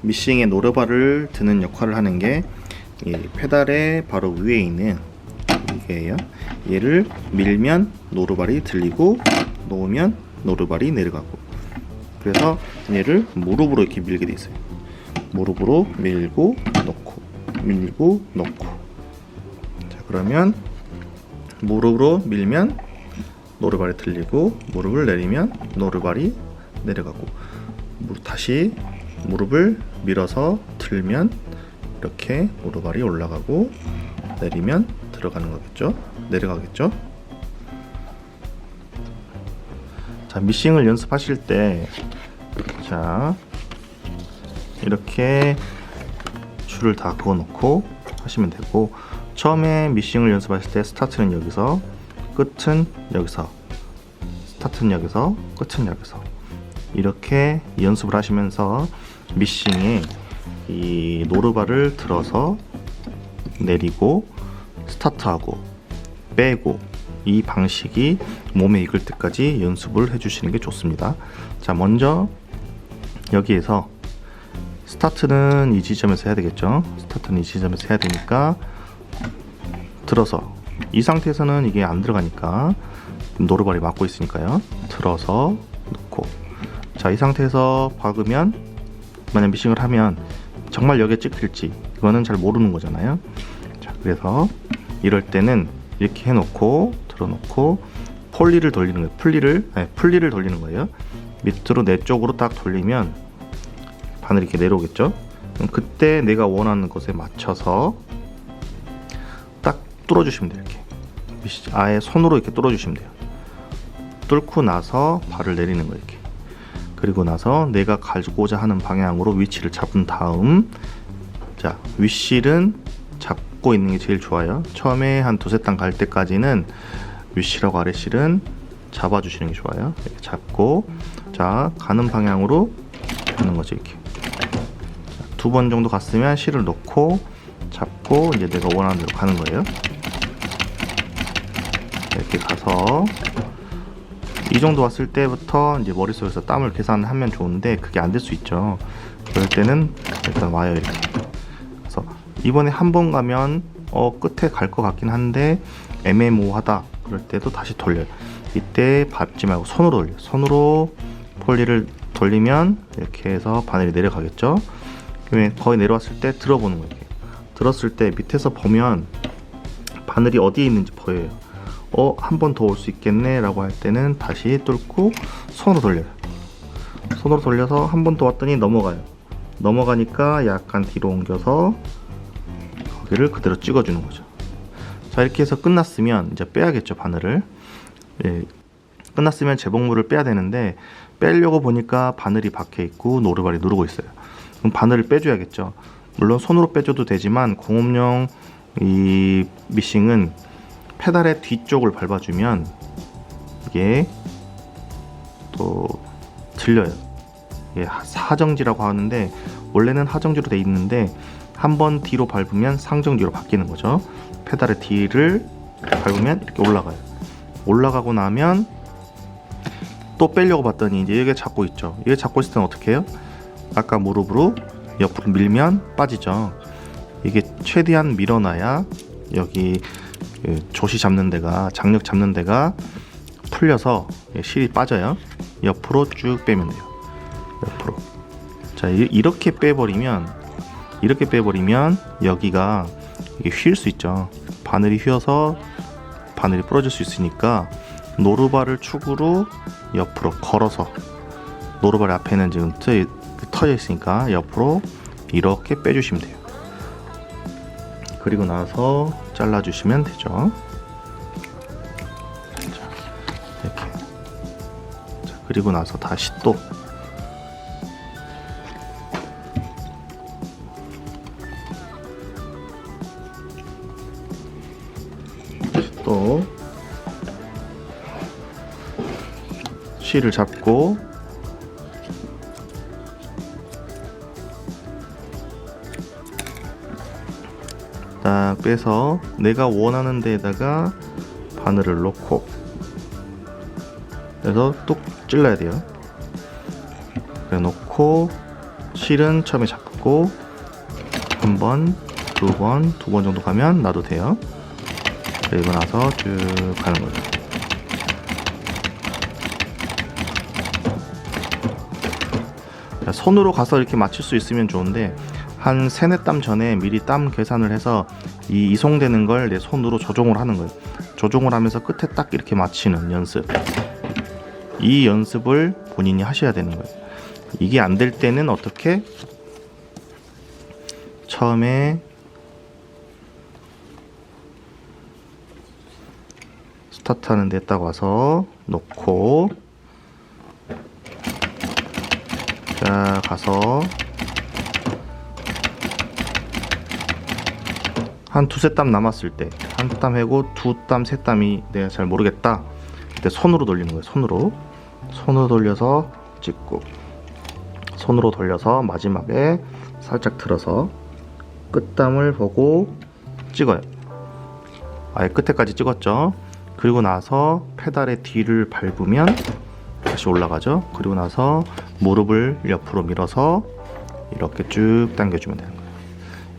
미싱의 노르바를 드는 역할을 하는 게 이 페달의 바로 위에 있는 이게요. 얘를 밀면 노르발이 들리고 놓으면 노르발이 내려가고, 그래서 얘를 무릎으로 이렇게 밀게 돼 있어요. 무릎으로 밀고 놓고 밀고 놓고. 자, 그러면 무릎으로 밀면 노르발이 들리고, 무릎을 내리면 노르발이 내려가고, 다시 무릎을 밀어서 들면 이렇게 노르발이 올라가고, 내리면 들어가는 거겠죠? 내려가겠죠? 자, 미싱을 연습하실 때, 자, 이렇게 줄을 다 그어 놓고 하시면 되고, 처음에 미싱을 연습하실 때 스타트는 여기서, 끝은 여기서, 스타트는 여기서, 끝은 여기서, 이렇게 연습을 하시면서 미싱에 이 노르발을 들어서 내리고 스타트하고 빼고, 이 방식이 몸에 익을 때까지 연습을 해주시는 게 좋습니다. 자, 먼저 여기에서 스타트는 이 지점에서 해야 되겠죠. 스타트는 이 지점에서 해야 되니까 들어서, 이 상태에서는 이게 안 들어가니까 노르발이 막고 있으니까요. 들어서 놓고, 자, 이 상태에서 박으면, 만약 미싱을 하면 정말 여기에 찍힐지 이거는 잘 모르는 거잖아요. 자, 그래서 이럴 때는 이렇게 해놓고 들어놓고 폴리를 돌리는 거예요. 풀리를 돌리는 거예요. 밑으로 내 쪽으로 딱 돌리면 바늘이 이렇게 내려오겠죠. 그럼 그때 내가 원하는 것에 맞춰서 딱 뚫어주시면 돼요. 이렇게 아예 손으로 이렇게 뚫어주시면 돼요. 뚫고 나서 발을 내리는 거예요. 이렇게. 그리고 나서 내가 가지고자 하는 방향으로 위치를 잡은 다음, 자, 윗실은 잡고 있는 게 제일 좋아요. 처음에 한 두세 단 갈 때까지는 윗실하고 아랫실은 잡아주시는 게 좋아요. 이렇게 잡고, 자, 가는 방향으로 하는 거죠. 이렇게 두 번 정도 갔으면 실을 놓고 잡고, 이제 내가 원하는 대로 가는 거예요. 이렇게 가서 이 정도 왔을 때부터 이제 머릿속에서 땀을 계산하면 좋은데 그게 안 될 수 있죠. 그럴 때는 일단 와요. 이렇게. 그래서 이번에 한 번 가면 끝에 갈 것 같긴 한데 애매모호하다, 그럴 때도 다시 돌려요. 이때 밟지 말고 손으로 돌려요. 손으로 폴리를 돌리면 이렇게 해서 바늘이 내려가겠죠. 그러면 거의 내려왔을 때 들어보는 거예요. 들었을 때 밑에서 보면 바늘이 어디에 있는지 보여요. 한 번 더 올 수 있겠네 라고 할 때는 다시 뚫고 손으로 돌려요. 손으로 돌려서 한 번 더 왔더니 넘어가요. 넘어가니까 약간 뒤로 옮겨서 거기를 그대로 찍어주는 거죠. 자, 이렇게 해서 끝났으면 이제 빼야겠죠, 바늘을. 예, 끝났으면 재봉물을 빼야 되는데 빼려고 보니까 바늘이 박혀 있고 노르발이 누르고 있어요. 그럼 바늘을 빼줘야겠죠. 물론 손으로 빼줘도 되지만 공업용 이 미싱은 페달의 뒤쪽을 밟아주면 이게 또 들려요. 이게 하정지라고 하는데 원래는 하정지로 돼 있는데 한 번 뒤로 밟으면 상정지로 바뀌는 거죠. 페달의 뒤를 밟으면 이렇게 올라가요. 올라가고 나면 또 빼려고 봤더니 이제 여기 잡고 있죠. 이게 잡고 있을 때는 어떻게 해요? 아까 무릎으로 옆으로 밀면 빠지죠. 이게 최대한 밀어놔야 여기 조시 잡는 데가, 장력 잡는 데가 풀려서 실이 빠져요. 옆으로 쭉 빼면 돼요. 옆으로. 자, 이렇게 빼버리면 여기가 이게 휠 수 있죠. 바늘이 휘어서 바늘이 부러질 수 있으니까 노르발을 축으로 옆으로 걸어서, 노르발 앞에는 지금 터져 있으니까 옆으로 이렇게 빼주시면 돼요. 그리고 나서 잘라주시면 되죠. 자, 이렇게. 자, 그리고 나서 다시 또 실을 잡고 딱 빼서 내가 원하는 데에다가 바늘을 놓고, 그래서 뚝 찔러야 돼요. 그래 놓고 실은 처음에 잡고 한 번, 두 번 정도 가면 놔도 돼요. 그리고 나서 쭉 가는 거죠. 손으로 가서 이렇게 맞출 수 있으면 좋은데 한 3-4땀 전에 미리 땀 계산을 해서 이 이송되는 걸 내 손으로 조종을 하는 거예요. 조종을 하면서 끝에 딱 이렇게 맞히는 연습. 이 연습을 본인이 하셔야 되는 거예요. 이게 안 될 때는 어떻게? 처음에 스타트 하는 데 딱 와서 놓고 자 가서 한 2-3땀 남았을 때 한 땀 하고 2땀, 3땀이 내가 잘 모르겠다. 그때 손으로 돌리는 거예요. 손으로 돌려서 찍고 손으로 돌려서 마지막에 살짝 들어서 끝땀을 보고 찍어요. 아예 끝에까지 찍었죠. 그리고 나서 페달의 뒤를 밟으면 다시 올라가죠. 그리고 나서 무릎을 옆으로 밀어서 이렇게 쭉 당겨주면 되는 거예요.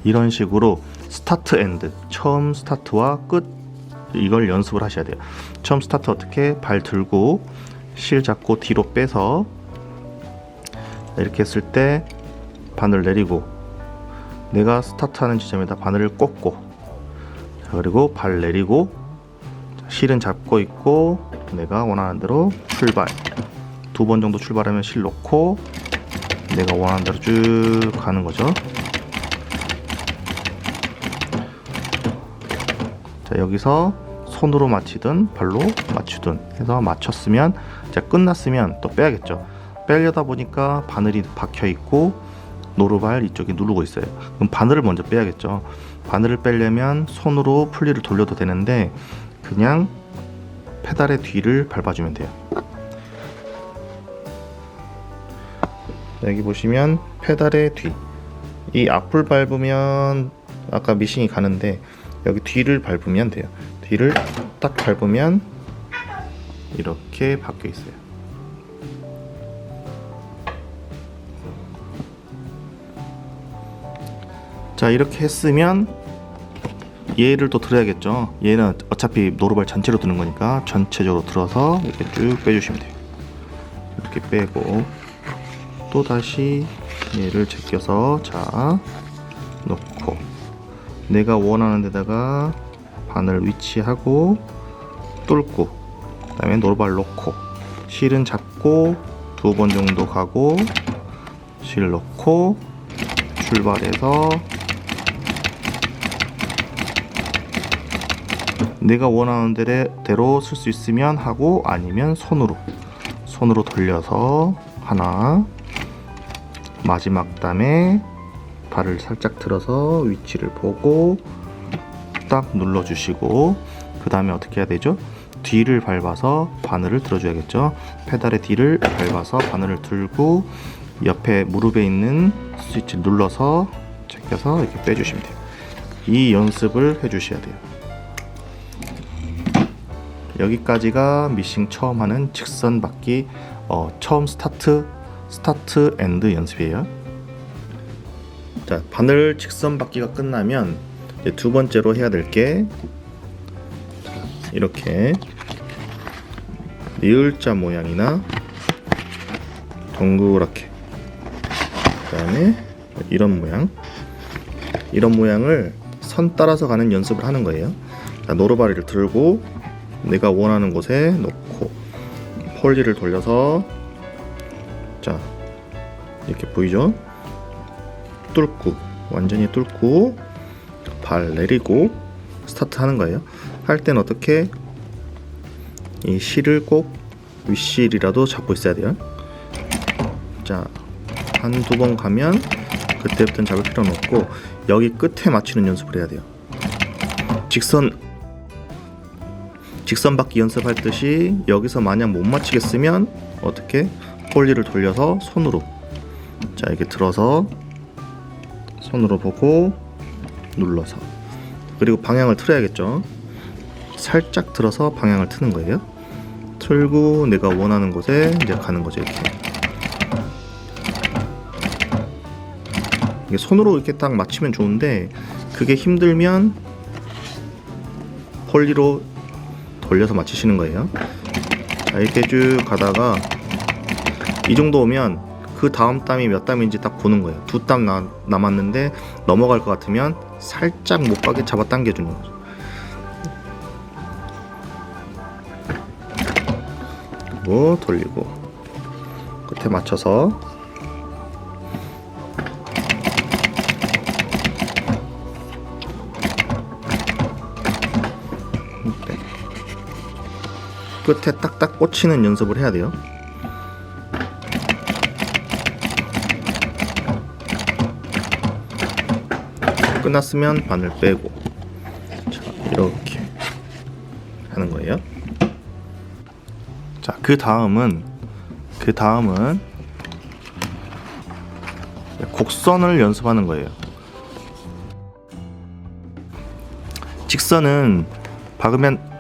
이런 식으로 스타트 엔드, 처음 스타트와 끝, 이걸 연습을 하셔야 돼요. 처음 스타트 어떻게? 발 들고 실 잡고 뒤로 빼서 이렇게 했을 때 바늘 내리고 내가 스타트하는 지점에다 바늘을 꽂고 그리고 발 내리고 실은 잡고 있고 내가 원하는 대로 출발. 2번 정도 출발하면 실 놓고 내가 원하는 대로 쭉 가는 거죠. 자, 여기서 손으로 맞히든 발로 맞추든 해서 맞췄으면 이제 끝났으면 또 빼야겠죠. 빼려다 보니까 바늘이 박혀 있고 노루발 이쪽에 누르고 있어요. 그럼 바늘을 먼저 빼야겠죠. 바늘을 빼려면 손으로 풀리를 돌려도 되는데 그냥 페달의 뒤를 밟아주면 돼요. 여기 보시면 페달의 뒤, 이 앞을 밟으면 아까 미싱이 가는데 여기 뒤를 밟으면 돼요. 뒤를 딱 밟으면 이렇게 박혀 있어요. 자, 이렇게 했으면 얘를 또 들어야겠죠. 얘는 어차피 노루발 전체로 드는 거니까 전체적으로 들어서 이렇게 쭉 빼주시면 돼요. 이렇게 빼고 또 다시 얘를 제껴서 자 놓고 내가 원하는 데다가 바늘 위치하고 뚫고 그 다음에 노루발 놓고 실은 잡고 2번 정도 가고 실 놓고 출발해서 내가 원하는 대로 쓸 수 있으면 하고 아니면 손으로 돌려서 하나 마지막 땀에 발을 살짝 들어서 위치를 보고 딱 눌러주시고 그 다음에 어떻게 해야 되죠? 뒤를 밟아서 바늘을 들어줘야겠죠. 페달의 뒤를 밟아서 바늘을 들고 옆에 무릎에 있는 스위치를 눌러서 제껴서 이렇게 빼주시면 돼요. 이 연습을 해주셔야 돼요. 여기까지가 미싱 처음 하는 직선 받기 처음 스타트 엔드 연습이에요. 자, 바늘 직선 받기가 끝나면 이제 2번째로 해야 될 게 이렇게 리을자 모양이나 동그랗게 그 다음에 이런 모양을 선 따라서 가는 연습을 하는 거예요. 자, 노루바리를 들고 내가 원하는 곳에 놓고 폴리를 돌려서 자 이렇게 보이죠? 뚫고 완전히 뚫고 발 내리고 스타트 하는 거예요. 할 땐 어떻게 이 실을 꼭 윗실이라도 잡고 있어야 돼요. 자, 한두 번 가면 그때부터는 잡을 필요는 없고 여기 끝에 맞추는 연습을 해야 돼요. 직선 받기 연습할 듯이 여기서 만약 못 맞히겠으면 어떻게 폴리를 돌려서 손으로 자 이렇게 들어서 손으로 보고 눌러서 그리고 방향을 틀어야겠죠. 살짝 들어서 방향을 트는 거예요. 틀고 내가 원하는 곳에 이제 가는 거죠. 이렇게 이게 손으로 이렇게 딱 맞추면 좋은데 그게 힘들면 폴리로 돌려서 맞추시는 거예요. 자, 이렇게 쭉 가다가 이 정도 오면 그 다음 땀이 몇 땀인지 딱 보는 거예요. 2땀 남았는데 넘어갈 것 같으면 살짝 못 가게 잡아 당겨주는 거죠. 그리고 돌리고 끝에 맞춰서 끝에 딱딱 꽂히는 연습을 해야 돼요. 끝났으면 바늘 빼고, 자, 이렇게 하는 거예요. 자, 그 다음은 곡선을 연습하는 거예요. 직선은 박으면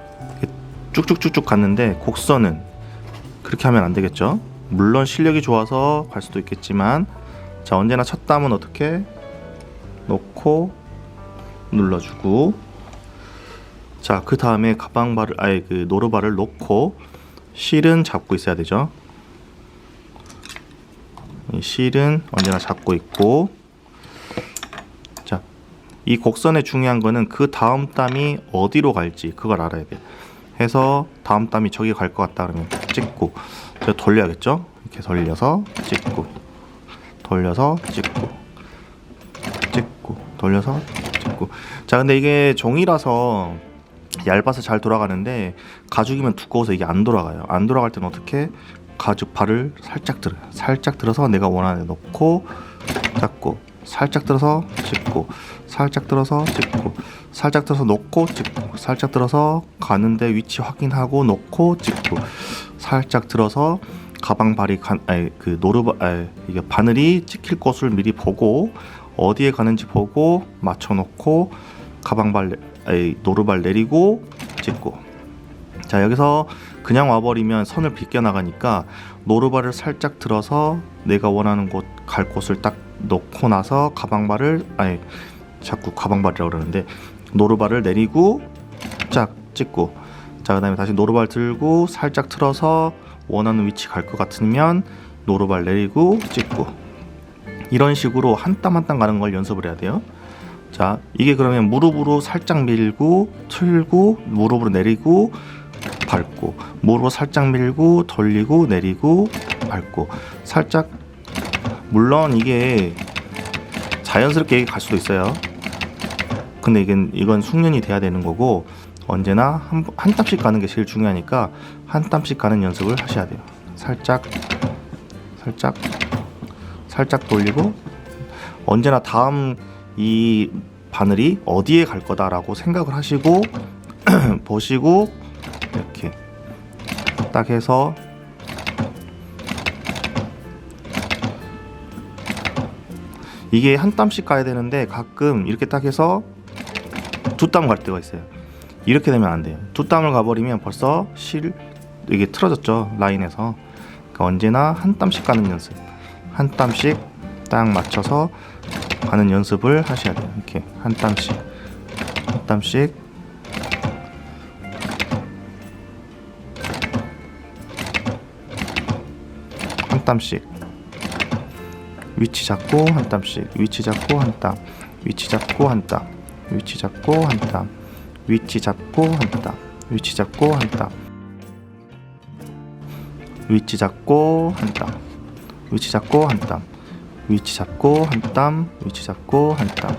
쭉쭉쭉쭉 갔는데 곡선은 그렇게 하면 안 되겠죠. 물론 실력이 좋아서 갈 수도 있겠지만, 자, 언제나 첫 땀은 어떻게 놓고 눌러주고, 자, 그 다음에 가방발을 아예 그 노루발을 놓고 실은 잡고 있어야 되죠. 이 실은 언제나 잡고 있고, 자, 이 곡선의 중요한 거는 그 다음 땀이 어디로 갈지 그걸 알아야 돼. 해서 다음 땀이 저기 갈 것 같다 그러면 찍고, 저 돌려야겠죠. 이렇게 돌려서 찍고, 돌려서 찍고, 찍고, 돌려서 찍고. 자, 근데 이게 종이라서 얇아서 잘 돌아가는데 가죽이면 두꺼워서 이게 안 돌아가요. 안 돌아갈 때는 어떻게? 가죽 발을 살짝 들어요. 살짝 들어서 내가 원하는 데 넣고 잡고, 살짝 들어서 찍고, 살짝 들어서 찍고, 살짝 들어서 놓고 찍고, 살짝 들어서 가는데 위치 확인하고 놓고 찍고, 살짝 들어서 가방 발이 이게 바늘이 찍힐 곳을 미리 보고 어디에 가는지 보고 맞춰 놓고 가방발 노루발 내리고 찍고. 자, 여기서 그냥 와버리면 선을 비껴 나가니까 노루발을 살짝 들어서 내가 원하는 곳 갈 곳을 딱 놓고 나서 가방발을 자꾸 가방발이라고 그러는데 노루발을 내리고 쫙 찍고, 자, 그 다음에 다시 노루발 들고 살짝 틀어서 원하는 위치 갈 것 같으면 노루발 내리고 찍고, 이런 식으로 한 땀 한 땀 가는 걸 연습을 해야 돼요. 자, 이게 그러면 무릎으로 살짝 밀고 틀고 무릎으로 내리고 밟고, 무릎으로 살짝 밀고 돌리고 내리고 밟고, 살짝. 물론 이게 자연스럽게 갈 수도 있어요. 근데 이건 숙련이 돼야 되는 거고, 언제나 한 땀씩 가는 게 제일 중요하니까 한 땀씩 가는 연습을 하셔야 돼요. 살짝 살짝 살짝 돌리고, 언제나 다음 이 바늘이 어디에 갈 거다라고 생각을 하시고 보시고 이렇게 딱 해서 이게 한 땀씩 가야 되는데 가끔 이렇게 딱 해서 2땀 갈 때가 있어요. 이렇게 되면 안 돼요. 2땀을 가버리면 벌써 이게 틀어졌죠, 라인에서. 그러니까 언제나 한 땀씩 가는 연습, 한 땀씩 딱 맞춰서 가는 연습을 하셔야 돼요. 이렇게 한 땀씩 한 땀씩 한 땀씩 위치 잡고 한 땀씩, 위치 잡고 한 땀, 위치 잡고 한 땀, 위치 잡고 한 땀, 위치 잡고 한 땀, 위치 잡고 한 땀, 위치 잡고 한 땀, 위치 잡고 한 땀, 위치 잡고 한 땀, 위치 잡고 한 땀,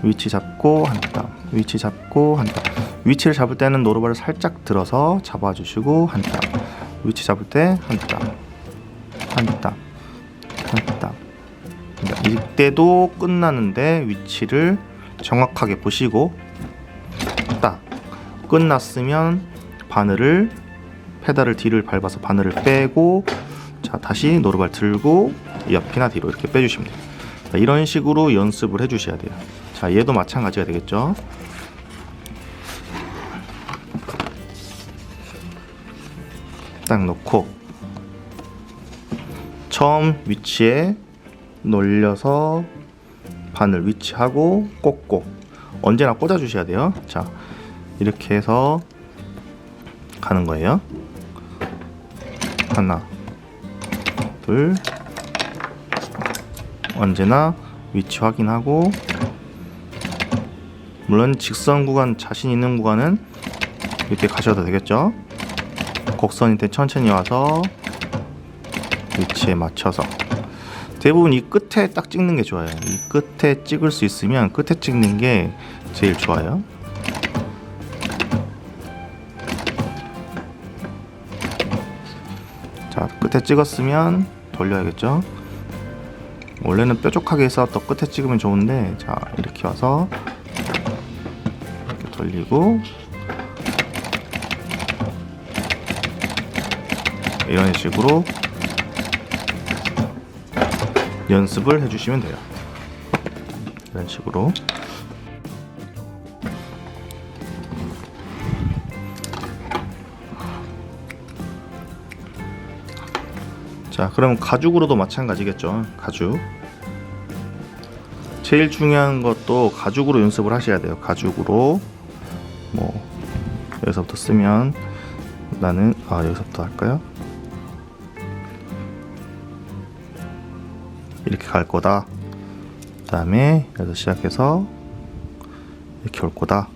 위치 잡고 한 땀, 위치 잡고 한 땀. 위치를 잡을 때는 노루발을 살짝 들어서 잡아주시고 한 땀, 위치 잡을 때 한 땀, 한 땀, 한 땀. 이때도 끝나는데 위치를 정확하게 보시고, 딱 끝났으면 페달을 뒤를 밟아서 바늘을 빼고, 자, 다시 노루발 들고 옆이나 뒤로 이렇게 빼주시면 돼요. 자, 이런 식으로 연습을 해주셔야 돼요. 자, 얘도 마찬가지가 되겠죠. 딱 놓고 처음 위치에 놀려서 바늘 위치하고 꼭꼭 언제나 꽂아 주셔야 돼요. 자, 이렇게 해서 가는 거예요. 하나, 둘, 언제나 위치 확인하고, 물론 직선 구간 자신 있는 구간은 이렇게 가셔도 되겠죠. 곡선일 때 천천히 와서 위치에 맞춰서, 대부분 이 끝에 딱 찍는 게 좋아요. 이 끝에 찍을 수 있으면 끝에 찍는 게 제일 좋아요. 자, 끝에 찍었으면 돌려야겠죠. 원래는 뾰족하게 해서 또 끝에 찍으면 좋은데, 자, 이렇게 와서 이렇게 돌리고, 이런 식으로 연습을 해주시면 돼요. 이런 식으로. 자, 그럼 가죽으로도 마찬가지겠죠. 가죽. 제일 중요한 것도 가죽으로 연습을 하셔야 돼요. 가죽으로. 뭐 여기서부터 쓰면, 나는 여기서부터 할까요? 이렇게 갈 거다. 그 다음에 여기서 시작해서 이렇게 올 거다.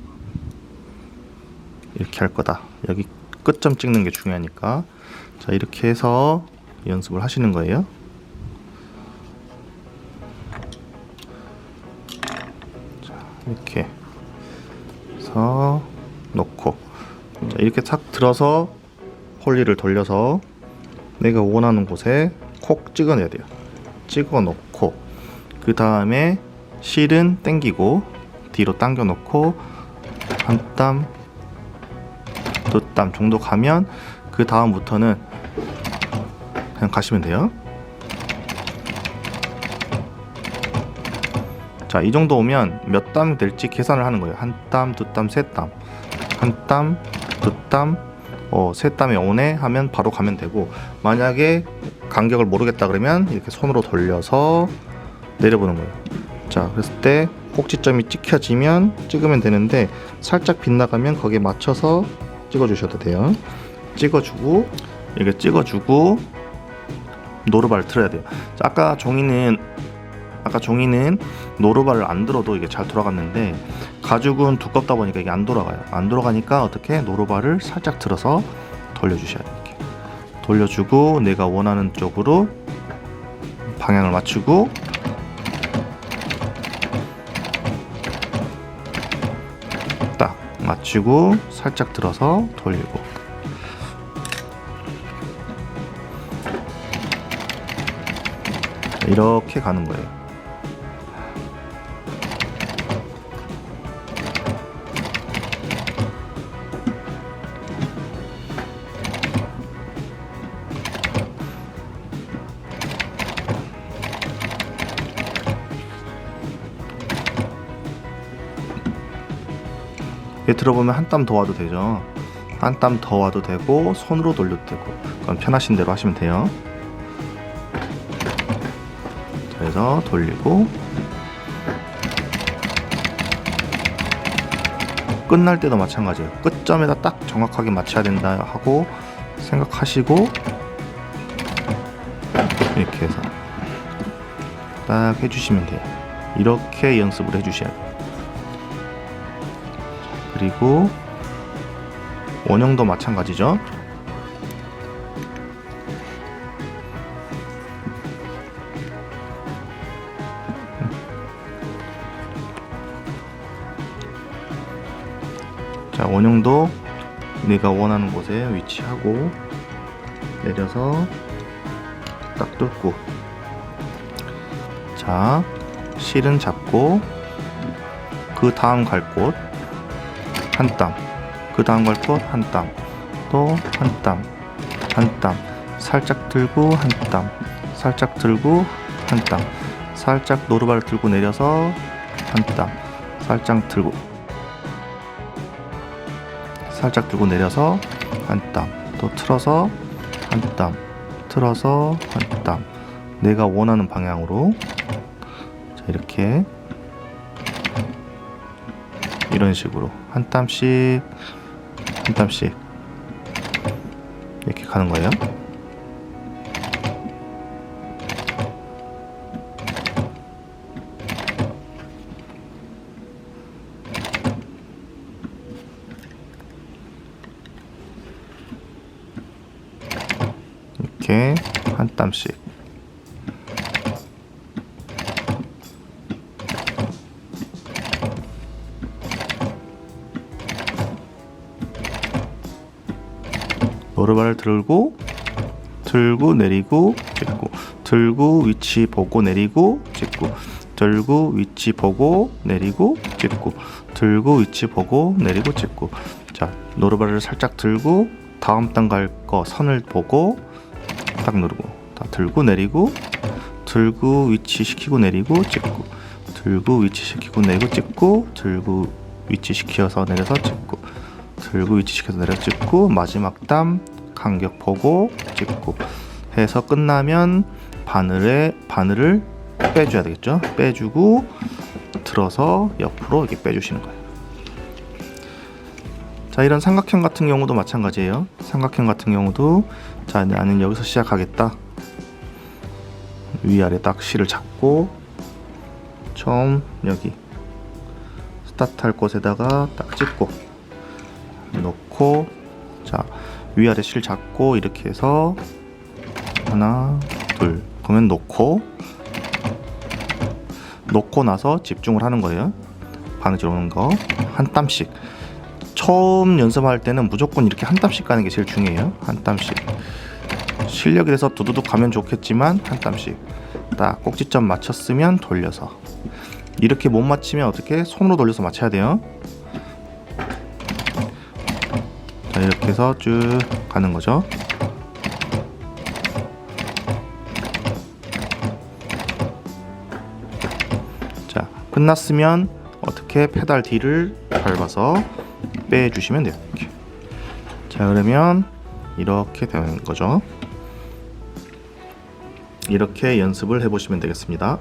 이렇게 할 거다. 여기 끝점 찍는 게 중요하니까. 자, 이렇게 해서 연습을 하시는 거예요. 자, 이렇게 해서 놓고, 자, 이렇게 탁 들어서 홀리를 돌려서 내가 원하는 곳에 콕 찍어내야 돼요. 찍어 놓고, 그 다음에 실은 당기고 뒤로 당겨 놓고 한 땀, 두 땀 정도 가면 그 다음부터는 그냥 가시면 돼요. 자, 이 정도 오면 몇 땀 될지 계산을 하는 거예요. 한 땀, 두 땀, 세 땀, 한 땀, 두 땀, 세 땀이 오네 하면 바로 가면 되고, 만약에 간격을 모르겠다 그러면 이렇게 손으로 돌려서 내려보는 거예요. 자, 그랬을 때 꼭지점이 찍혀지면 찍으면 되는데, 살짝 빗나가면 거기에 맞춰서 찍어주셔도 돼요. 찍어주고, 이렇게 찍어주고 노루발을 틀어야 돼요. 자, 아까 종이는 노루발을 안 들어도 이게 잘 돌아갔는데, 가죽은 두껍다 보니까 이게 안 돌아가요. 안 돌아가니까 어떻게, 노루발을 살짝 들어서 돌려주셔야 돼요. 이렇게 돌려주고 내가 원하는 쪽으로 방향을 맞추고, 딱 맞추고 살짝 들어서 돌리고, 이렇게 가는 거예요. 들어보면 한 땀 더 와도 되죠. 한 땀 더 와도 되고, 손으로 돌려도 되고, 그건 편하신 대로 하시면 돼요. 자, 그래서 돌리고, 끝날 때도 마찬가지예요. 끝점에다 딱 정확하게 맞춰야 된다 하고 생각하시고, 이렇게 해서 딱 해주시면 돼요. 이렇게 연습을 해주셔야 돼요. 그리고 원형도 마찬가지죠. 자, 원형도 내가 원하는 곳에 위치하고 내려서 딱 뚫고, 자, 실은 잡고 그 다음 갈 곳 한 땀, 그 다음 갈 곳 한 땀, 또 한 땀, 한 땀, 살짝 들고 한 땀, 살짝 들고 한 땀, 살짝 노루발을 들고 내려서 한 땀, 살짝 들고, 살짝 들고 내려서 한 땀, 또 틀어서 한 땀, 틀어서 한 땀, 내가 원하는 방향으로. 자, 이렇게 이런 식으로 한 땀씩 한 땀씩 이렇게 가는 거예요. 이렇게 한 땀씩. 노루발을 들고 내리고 찍고, 들고 위치 보고 내리고 찍고, 들고 위치 보고 내리고 찍고, 들고 위치 보고 내리고 찍고. 자, 노루발을 살짝 들고 다음 단 갈 거 선을 보고 딱 누르고, 다 들고 내리고, 들고 위치 시키고 내리고 찍고, 들고 위치 시키고 내리고 찍고, 들고 위치 시켜서 내려서 찍고, 들고 위치 시켜서 내려 찍고, 마지막 땀 간격 보고 찍고 해서 끝나면 바늘을 빼줘야 되겠죠. 빼주고 들어서 옆으로 이렇게 빼주시는 거예요. 자, 이런 삼각형 같은 경우도 마찬가지예요. 삼각형 같은 경우도, 자, 나는 여기서 시작하겠다. 위아래 딱 실을 잡고 처음 여기 스타트 할 곳에다가 딱 찍고 놓고, 자, 위아래 실 잡고 이렇게 해서 하나 둘, 그러면 놓고 나서 집중을 하는 거예요. 바느질 오는 거 한 땀씩. 처음 연습할 때는 무조건 이렇게 한 땀씩 가는 게 제일 중요해요. 한 땀씩. 실력이 돼서 두두둑 가면 좋겠지만 한 땀씩. 딱 꼭지점 맞췄으면 돌려서. 이렇게 못 맞추면 어떻게? 손으로 돌려서 맞춰야 돼요. 자, 이렇게 해서 쭉 가는 거죠. 자, 끝났으면 어떻게? 페달 D를 밟아서 빼주시면 돼요. 이렇게. 자, 그러면 이렇게 되는 거죠. 이렇게 연습을 해보시면 되겠습니다.